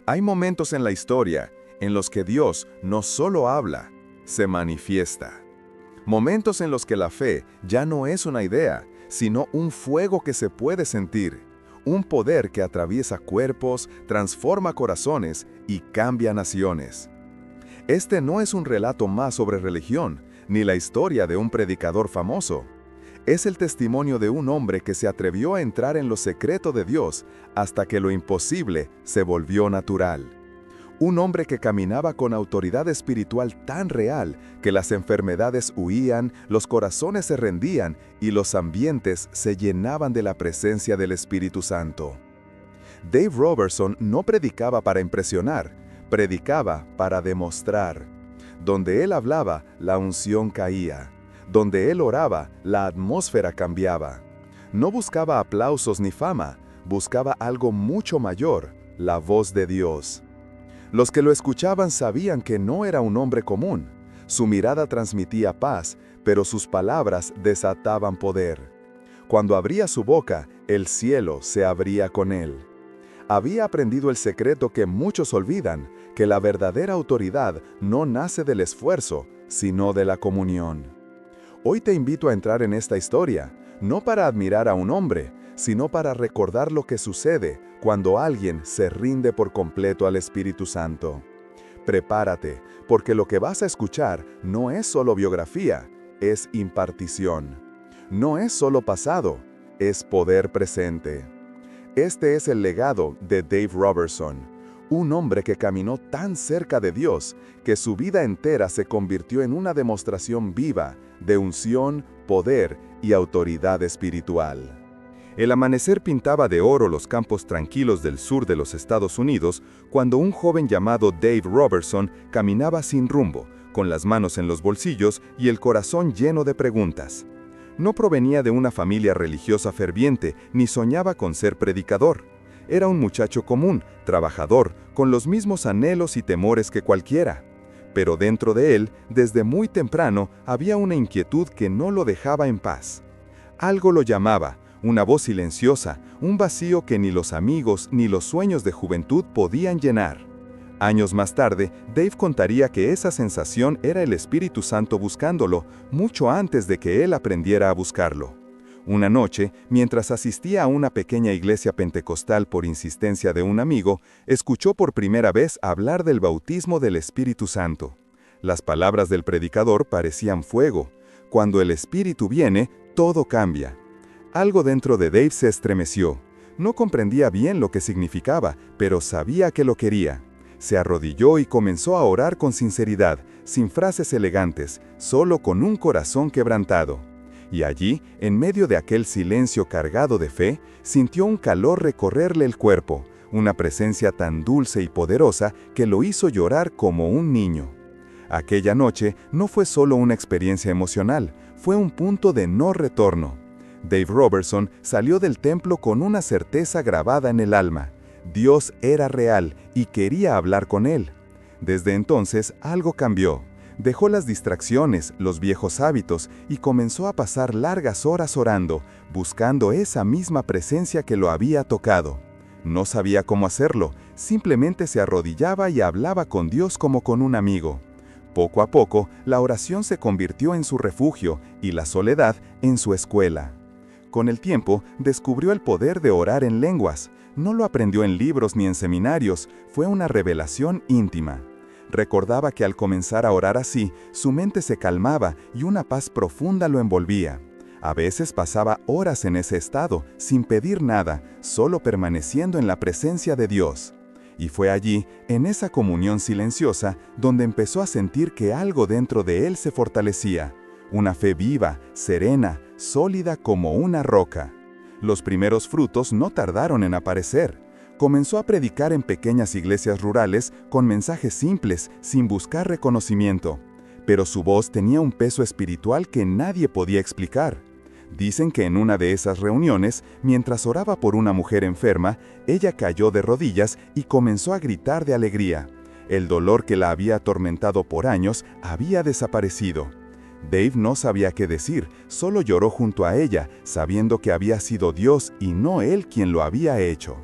Hay momentos en la historia en los que Dios no solo habla, se manifiesta. Momentos en los que la fe ya no es una idea, sino un fuego que se puede sentir, un poder que atraviesa cuerpos, transforma corazones y cambia naciones. Este no es un relato más sobre religión, ni la historia de un predicador famoso. Es el testimonio de un hombre que se atrevió a entrar en lo secreto de Dios hasta que lo imposible se volvió natural. Un hombre que caminaba con autoridad espiritual tan real que las enfermedades huían, los corazones se rendían y los ambientes se llenaban de la presencia del Espíritu Santo. Dave Robertson no predicaba para impresionar, predicaba para demostrar. Donde él hablaba, la unción caía. Donde él oraba, la atmósfera cambiaba. No buscaba aplausos ni fama, buscaba algo mucho mayor, la voz de Dios. Los que lo escuchaban sabían que no era un hombre común. Su mirada transmitía paz, pero sus palabras desataban poder. Cuando abría su boca, el cielo se abría con él. Había aprendido el secreto que muchos olvidan, que la verdadera autoridad no nace del esfuerzo, sino de la comunión. Hoy te invito a entrar en esta historia, no para admirar a un hombre, sino para recordar lo que sucede cuando alguien se rinde por completo al Espíritu Santo. Prepárate, porque lo que vas a escuchar no es solo biografía, es impartición. No es solo pasado, es poder presente. Este es el legado de Dave Robertson, un hombre que caminó tan cerca de Dios que su vida entera se convirtió en una demostración viva de unción, poder y autoridad espiritual. El amanecer pintaba de oro los campos tranquilos del sur de los Estados Unidos cuando un joven llamado Dave Robertson caminaba sin rumbo, con las manos en los bolsillos y el corazón lleno de preguntas. No provenía de una familia religiosa ferviente, ni soñaba con ser predicador. Era un muchacho común, trabajador, con los mismos anhelos y temores que cualquiera. Pero dentro de él, desde muy temprano, había una inquietud que no lo dejaba en paz. Algo lo llamaba, una voz silenciosa, un vacío que ni los amigos ni los sueños de juventud podían llenar. Años más tarde, Dave contaría que esa sensación era el Espíritu Santo buscándolo, mucho antes de que él aprendiera a buscarlo. Una noche, mientras asistía a una pequeña iglesia pentecostal por insistencia de un amigo, escuchó por primera vez hablar del bautismo del Espíritu Santo. Las palabras del predicador parecían fuego. Cuando el Espíritu viene, todo cambia. Algo dentro de Dave se estremeció. No comprendía bien lo que significaba, pero sabía que lo quería. Se arrodilló y comenzó a orar con sinceridad, sin frases elegantes, solo con un corazón quebrantado. Y allí, en medio de aquel silencio cargado de fe, sintió un calor recorrerle el cuerpo, una presencia tan dulce y poderosa que lo hizo llorar como un niño. Aquella noche no fue solo una experiencia emocional, fue un punto de no retorno. Dave Robertson salió del templo con una certeza grabada en el alma. Dios era real y quería hablar con él. Desde entonces algo cambió. Dejó las distracciones, los viejos hábitos y comenzó a pasar largas horas orando, buscando esa misma presencia que lo había tocado. No sabía cómo hacerlo, simplemente se arrodillaba y hablaba con Dios como con un amigo. Poco a poco, la oración se convirtió en su refugio y la soledad en su escuela. Con el tiempo, descubrió el poder de orar en lenguas. No lo aprendió en libros ni en seminarios, fue una revelación íntima. Recordaba que al comenzar a orar así, su mente se calmaba y una paz profunda lo envolvía. A veces pasaba horas en ese estado, sin pedir nada, solo permaneciendo en la presencia de Dios. Y fue allí, en esa comunión silenciosa, donde empezó a sentir que algo dentro de él se fortalecía. Una fe viva, serena, sólida como una roca. Los primeros frutos no tardaron en aparecer. Comenzó a predicar en pequeñas iglesias rurales con mensajes simples, sin buscar reconocimiento. Pero su voz tenía un peso espiritual que nadie podía explicar. Dicen que en una de esas reuniones, mientras oraba por una mujer enferma, ella cayó de rodillas y comenzó a gritar de alegría. El dolor que la había atormentado por años había desaparecido. Dave no sabía qué decir, solo lloró junto a ella, sabiendo que había sido Dios y no él quien lo había hecho.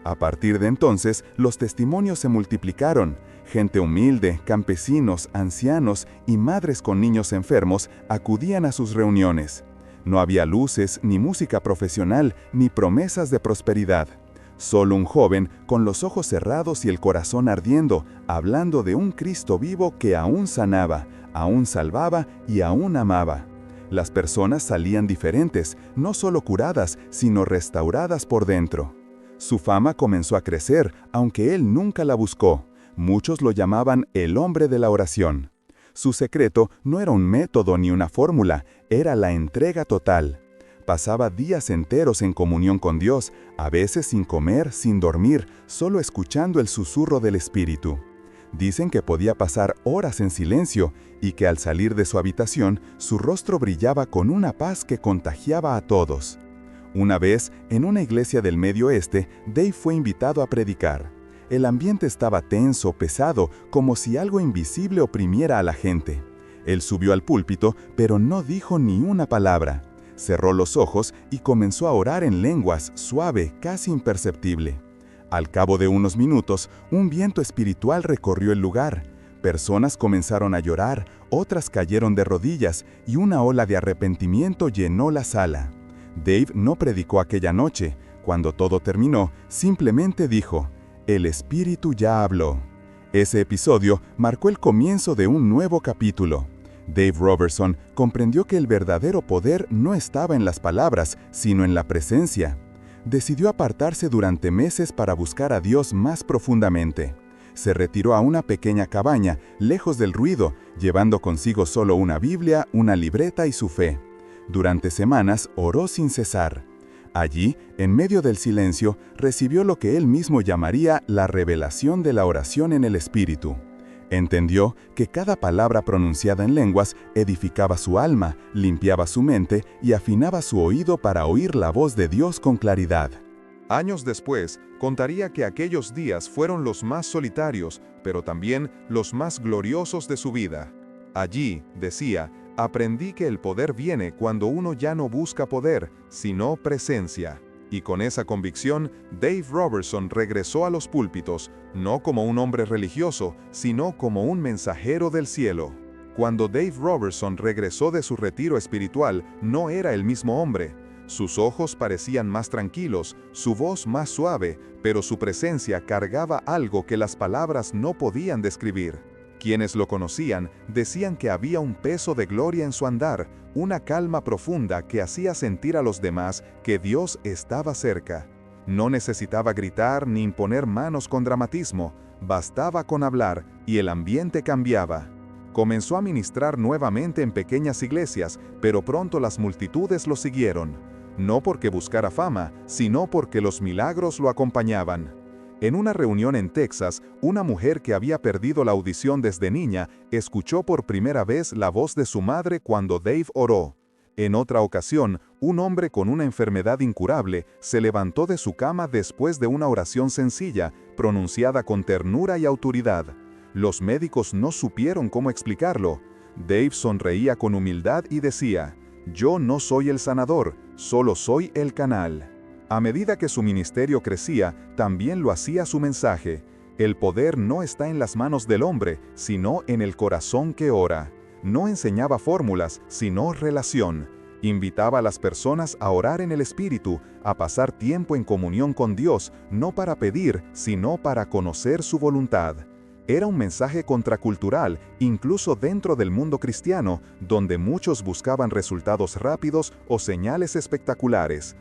A partir de entonces, los testimonios se multiplicaron. Gente humilde, campesinos, ancianos y madres con niños enfermos acudían a sus reuniones. No había luces, ni música profesional, ni promesas de prosperidad. Solo un joven, con los ojos cerrados y el corazón ardiendo, hablando de un Cristo vivo que aún sanaba, aún salvaba y aún amaba. Las personas salían diferentes, no solo curadas, sino restauradas por dentro. Su fama comenzó a crecer, aunque él nunca la buscó. Muchos lo llamaban el hombre de la oración. Su secreto no era un método ni una fórmula, era la entrega total. Pasaba días enteros en comunión con Dios, a veces sin comer, sin dormir, solo escuchando el susurro del Espíritu. Dicen que podía pasar horas en silencio y que al salir de su habitación, su rostro brillaba con una paz que contagiaba a todos. Una vez, en una iglesia del Medio Oeste, Dave fue invitado a predicar. El ambiente estaba tenso, pesado, como si algo invisible oprimiera a la gente. Él subió al púlpito, pero no dijo ni una palabra. Cerró los ojos y comenzó a orar en lenguas, suave, casi imperceptible. Al cabo de unos minutos, un viento espiritual recorrió el lugar. Personas comenzaron a llorar, otras cayeron de rodillas y una ola de arrepentimiento llenó la sala. Dave no predicó aquella noche. Cuando todo terminó, simplemente dijo: «El Espíritu ya habló». Ese episodio marcó el comienzo de un nuevo capítulo. Dave Robertson comprendió que el verdadero poder no estaba en las palabras, sino en la presencia. Decidió apartarse durante meses para buscar a Dios más profundamente. Se retiró a una pequeña cabaña, lejos del ruido, llevando consigo solo una Biblia, una libreta y su fe. Durante semanas oró sin cesar. Allí, en medio del silencio, recibió lo que él mismo llamaría la revelación de la oración en el Espíritu. Entendió que cada palabra pronunciada en lenguas edificaba su alma, limpiaba su mente y afinaba su oído para oír la voz de Dios con claridad. Años después, contaría que aquellos días fueron los más solitarios, pero también los más gloriosos de su vida. Allí, decía, aprendí que el poder viene cuando uno ya no busca poder, sino presencia. Y con esa convicción, Dave Robertson regresó a los púlpitos, no como un hombre religioso, sino como un mensajero del cielo. Cuando Dave Robertson regresó de su retiro espiritual, no era el mismo hombre. Sus ojos parecían más tranquilos, su voz más suave, pero su presencia cargaba algo que las palabras no podían describir. Quienes lo conocían decían que había un peso de gloria en su andar, una calma profunda que hacía sentir a los demás que Dios estaba cerca. No necesitaba gritar ni imponer manos con dramatismo, bastaba con hablar y el ambiente cambiaba. Comenzó a ministrar nuevamente en pequeñas iglesias, pero pronto las multitudes lo siguieron. No porque buscara fama, sino porque los milagros lo acompañaban. En una reunión en Texas, una mujer que había perdido la audición desde niña escuchó por primera vez la voz de su madre cuando Dave oró. En otra ocasión, un hombre con una enfermedad incurable se levantó de su cama después de una oración sencilla, pronunciada con ternura y autoridad. Los médicos no supieron cómo explicarlo. Dave sonreía con humildad y decía: «Yo no soy el sanador, solo soy el canal». A medida que su ministerio crecía, también lo hacía su mensaje. El poder no está en las manos del hombre, sino en el corazón que ora. No enseñaba fórmulas, sino relación. Invitaba a las personas a orar en el Espíritu, a pasar tiempo en comunión con Dios, no para pedir, sino para conocer su voluntad. Era un mensaje contracultural, incluso dentro del mundo cristiano, donde muchos buscaban resultados rápidos o señales espectaculares.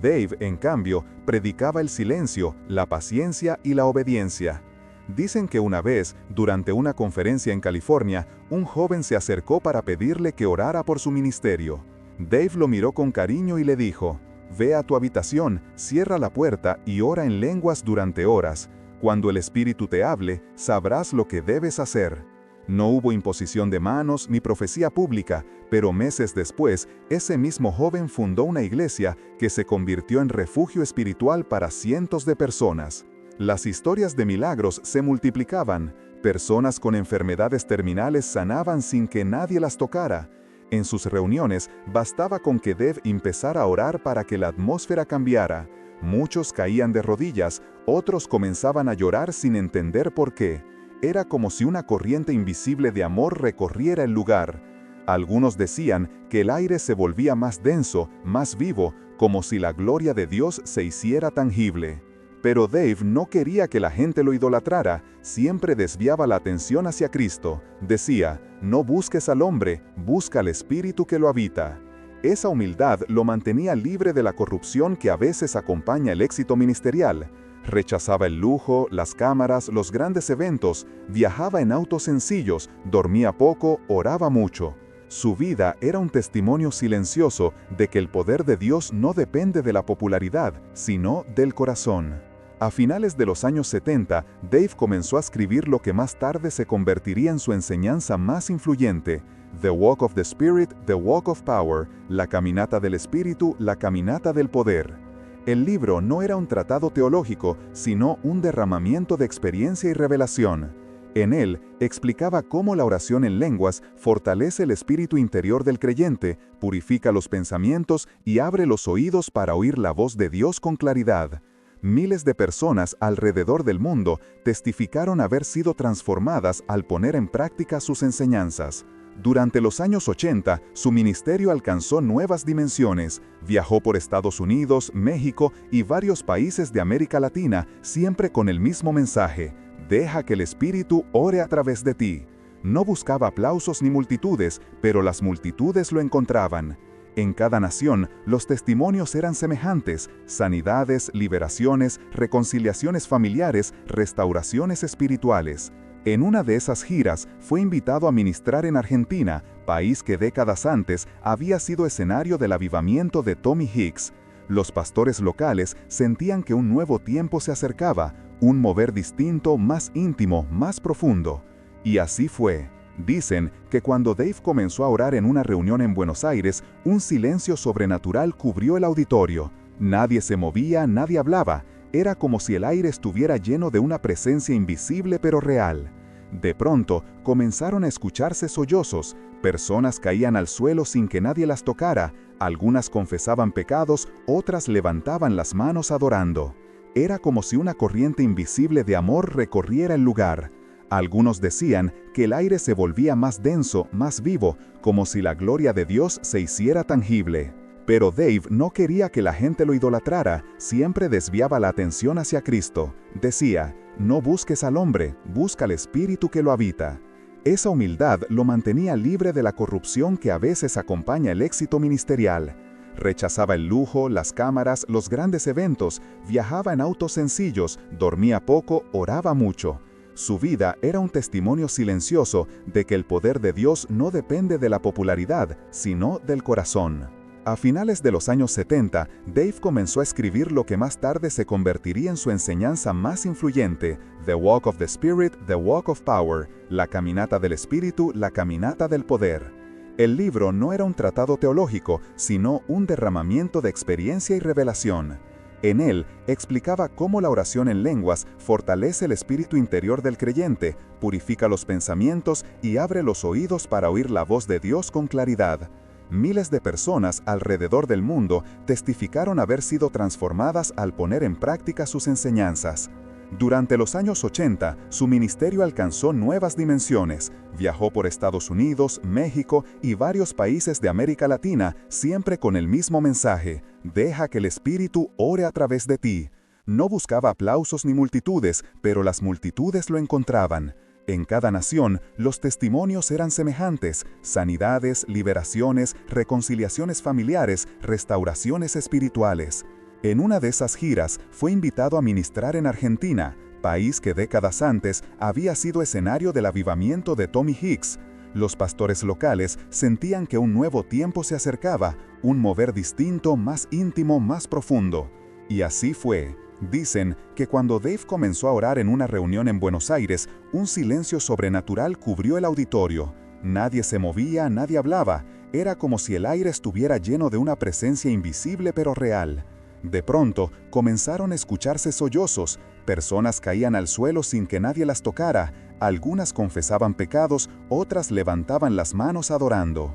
Dave, en cambio, predicaba el silencio, la paciencia y la obediencia. Dicen que una vez, durante una conferencia en California, un joven se acercó para pedirle que orara por su ministerio. Dave lo miró con cariño y le dijo: «Ve a tu habitación, cierra la puerta y ora en lenguas durante horas. Cuando el Espíritu te hable, sabrás lo que debes hacer». No hubo imposición de manos ni profecía pública, pero meses después, ese mismo joven fundó una iglesia que se convirtió en refugio espiritual para cientos de personas. Las historias de milagros se multiplicaban. Personas con enfermedades terminales sanaban sin que nadie las tocara. En sus reuniones, bastaba con que Dave empezara a orar para que la atmósfera cambiara. Muchos caían de rodillas, Otros comenzaban a llorar sin entender por qué. Era como si una corriente invisible de amor recorriera el lugar. Algunos decían que el aire se volvía más denso, más vivo, como si la gloria de Dios se hiciera tangible. Pero Dave no quería que la gente lo idolatrara, siempre desviaba la atención hacia Cristo. Decía, no busques al hombre, busca al espíritu que lo habita. Esa humildad lo mantenía libre de la corrupción que a veces acompaña el éxito ministerial. Rechazaba el lujo, las cámaras, los grandes eventos, viajaba en autos sencillos, dormía poco, oraba mucho. Su vida era un testimonio silencioso de que el poder de Dios no depende de la popularidad, sino del corazón. A finales de los años 70, Dave comenzó a escribir lo que más tarde se convertiría en su enseñanza más influyente, The Walk of the Spirit, The Walk of Power, La Caminata del Espíritu, La Caminata del Poder. El libro no era un tratado teológico, sino un derramamiento de experiencia y revelación. En él, explicaba cómo la oración en lenguas fortalece el espíritu interior del creyente, purifica los pensamientos y abre los oídos para oír la voz de Dios con claridad. Miles de personas alrededor del mundo testificaron haber sido transformadas al poner en práctica sus enseñanzas. Durante los años 80, su ministerio alcanzó nuevas dimensiones. Viajó por Estados Unidos, México y varios países de América Latina, siempre con el mismo mensaje: deja que el Espíritu ore a través de ti. No buscaba aplausos ni multitudes, pero las multitudes lo encontraban. En cada nación, los testimonios eran semejantes: sanidades, liberaciones, reconciliaciones familiares, restauraciones espirituales. En una de esas giras, fue invitado a ministrar en Argentina, país que décadas antes había sido escenario del avivamiento de Tommy Hicks. Los pastores locales sentían que un nuevo tiempo se acercaba, un mover distinto, más íntimo, más profundo. Y así fue. Dicen que cuando Dave comenzó a orar en una reunión en Buenos Aires, un silencio sobrenatural cubrió el auditorio. Nadie se movía, nadie hablaba. Era como si el aire estuviera lleno de una presencia invisible pero real. De pronto, comenzaron a escucharse sollozos. Personas caían al suelo sin que nadie las tocara. Algunas confesaban pecados, otras levantaban las manos adorando. Era como si una corriente invisible de amor recorriera el lugar. Algunos decían que el aire se volvía más denso, más vivo, como si la gloria de Dios se hiciera tangible. Pero Dave no quería que la gente lo idolatrara, siempre desviaba la atención hacia Cristo. Decía, no busques al hombre, busca al espíritu que lo habita. Esa humildad lo mantenía libre de la corrupción que a veces acompaña el éxito ministerial. Rechazaba el lujo, las cámaras, los grandes eventos, viajaba en autos sencillos, dormía poco, oraba mucho. Su vida era un testimonio silencioso de que el poder de Dios no depende de la popularidad, sino del corazón. A finales de los años 70, Dave comenzó a escribir lo que más tarde se convertiría en su enseñanza más influyente, The Walk of the Spirit, The Walk of Power, La Caminata del Espíritu, La Caminata del Poder. El libro no era un tratado teológico, sino un derramamiento de experiencia y revelación. En él, explicaba cómo la oración en lenguas fortalece el espíritu interior del creyente, purifica los pensamientos y abre los oídos para oír la voz de Dios con claridad. Miles de personas alrededor del mundo testificaron haber sido transformadas al poner en práctica sus enseñanzas. Durante los años 80, su ministerio alcanzó nuevas dimensiones. Viajó por Estados Unidos, México y varios países de América Latina, siempre con el mismo mensaje: deja que el Espíritu ore a través de ti. No buscaba aplausos ni multitudes, pero las multitudes lo encontraban. En cada nación, los testimonios eran semejantes: sanidades, liberaciones, reconciliaciones familiares, restauraciones espirituales. En una de esas giras, fue invitado a ministrar en Argentina, país que décadas antes había sido escenario del avivamiento de Tommy Hicks. Los pastores locales sentían que un nuevo tiempo se acercaba, un mover distinto, más íntimo, más profundo. Y así fue. Dicen que cuando Dave comenzó a orar en una reunión en Buenos Aires, un silencio sobrenatural cubrió el auditorio. Nadie se movía, nadie hablaba. Era como si el aire estuviera lleno de una presencia invisible pero real. De pronto, comenzaron a escucharse sollozos. Personas caían al suelo sin que nadie las tocara. Algunas confesaban pecados, otras levantaban las manos adorando.